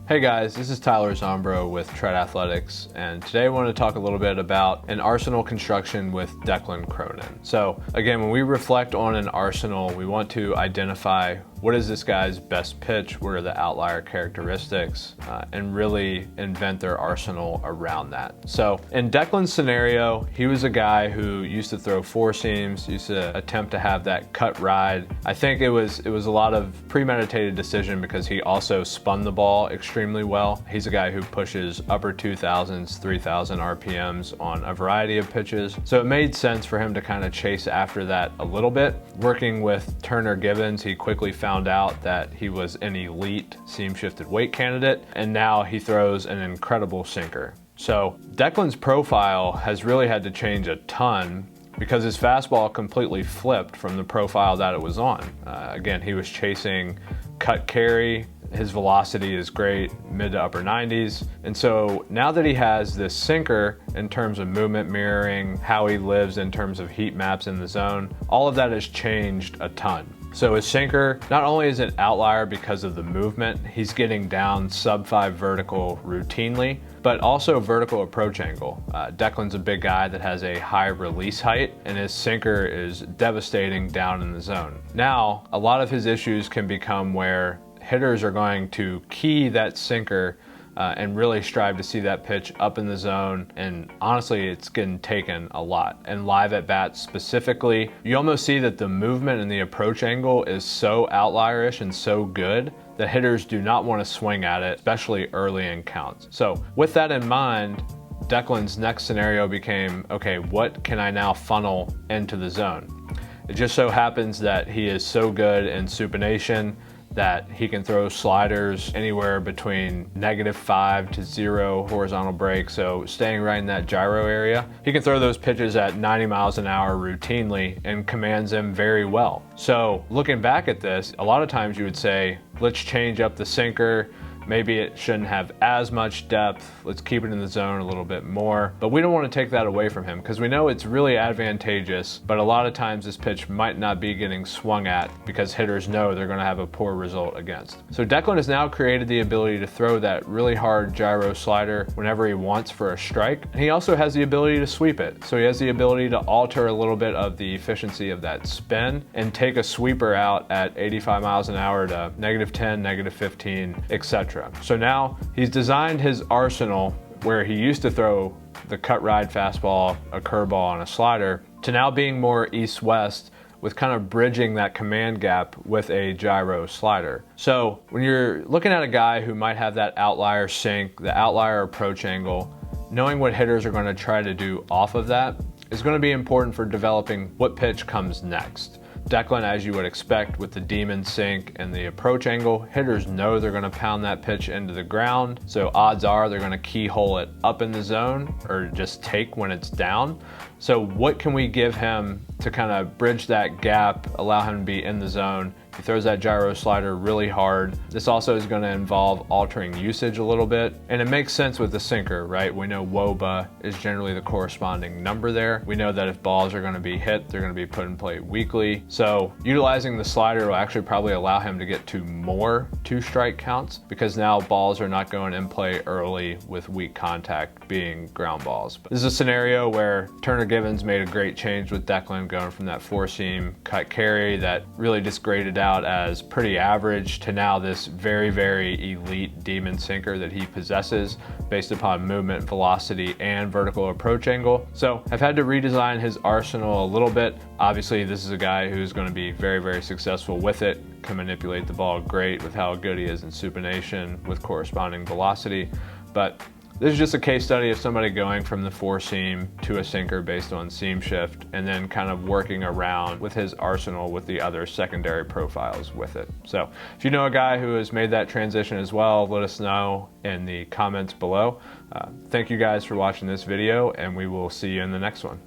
Hey guys, this is Tyler Zombro with Tread Athletics, and today I want to talk a little bit about an arsenal construction with Declan Cronin. So again, when we reflect on an arsenal, we want to identify what is this guy's best pitch, what are the outlier characteristics, and really invent their arsenal around that. So in Declan's scenario, he was a guy who used to throw four seams, used to attempt to have that cut ride. I think it was a lot of premeditated decision because he also spun the ball extremely well. He's a guy who pushes upper 2000s, 3000 RPMs on a variety of pitches. So it made sense for him to kind of chase after that a little bit. Working with Turner Givens, he quickly found out that he was an elite seam shifted weight candidate, and now he throws an incredible sinker. So Declan's profile has really had to change a ton because his fastball completely flipped from the profile that it was on. Again, he was chasing cut carry. His velocity is great, mid to upper 90s. And so now that he has this sinker in terms of movement mirroring, how he lives in terms of heat maps in the zone, all of that has changed a ton. So his sinker, not only is it outlier because of the movement, he's getting down sub 5 vertical routinely, but also vertical approach angle. Declan's a big guy that has a high release height, and his sinker is devastating down in the zone. Now, a lot of his issues can become where hitters are going to key that sinker and really strive to see that pitch up in the zone, and honestly it's getting taken a lot. And live at bats specifically, you almost see that the movement and the approach angle is so outlierish and so good that hitters do not want to swing at it, especially early in counts. So with that in mind, Declan's next scenario became, okay, what can I now funnel into the zone? It just so happens that he is so good in supination that he can throw sliders anywhere between -5 to 0 horizontal break, so staying right in that gyro area. He can throw those pitches at 90 miles an hour routinely and commands them very well. So looking back at this, a lot of times you would say, let's change up the sinker. Maybe it shouldn't have as much depth. Let's keep it in the zone a little bit more. But we don't want to take that away from him because we know it's really advantageous, but a lot of times this pitch might not be getting swung at because hitters know they're going to have a poor result against. So Declan has now created the ability to throw that really hard gyro slider whenever he wants for a strike. And he also has the ability to sweep it. So he has the ability to alter a little bit of the efficiency of that spin and take a sweeper out at 85 miles an hour to -10, -15, etc. So now he's designed his arsenal where he used to throw the cut ride fastball, a curveball, and a slider to now being more east-west with kind of bridging that command gap with a gyro slider. So when you're looking at a guy who might have that outlier sink, the outlier approach angle, knowing what hitters are going to try to do off of that is going to be important for developing what pitch comes next. Declan, as you would expect with the demon sink and the approach angle, hitters know they're going to pound that pitch into the ground. So odds are they're going to keyhole it up in the zone or just take when it's down. So what can we give him to kind of bridge that gap, allow him to be in the zone? He throws that gyro slider really hard. This also is going to involve altering usage a little bit. And it makes sense with the sinker, right? We know WOBA is generally the corresponding number there. We know that if balls are going to be hit, they're going to be put in play weakly. So utilizing the slider will actually probably allow him to get to more two-strike counts because now balls are not going in play early with weak contact being ground balls. But this is a scenario where Turner Givens made a great change with Declan going from that four-seam cut carry that really just graded out as pretty average to now this very, very elite demon sinker that he possesses based upon movement, velocity, and vertical approach angle. So I've had to redesign his arsenal a little bit. Obviously, this is a guy who's going to be very, very successful with it, can manipulate the ball great with how good he is in supination with corresponding velocity. But this is just a case study of somebody going from the four seam to a sinker based on seam shift and then kind of working around with his arsenal with the other secondary profiles with it. So if you know a guy who has made that transition as well, let us know in the comments below. Thank you guys for watching this video, and we will see you in the next one.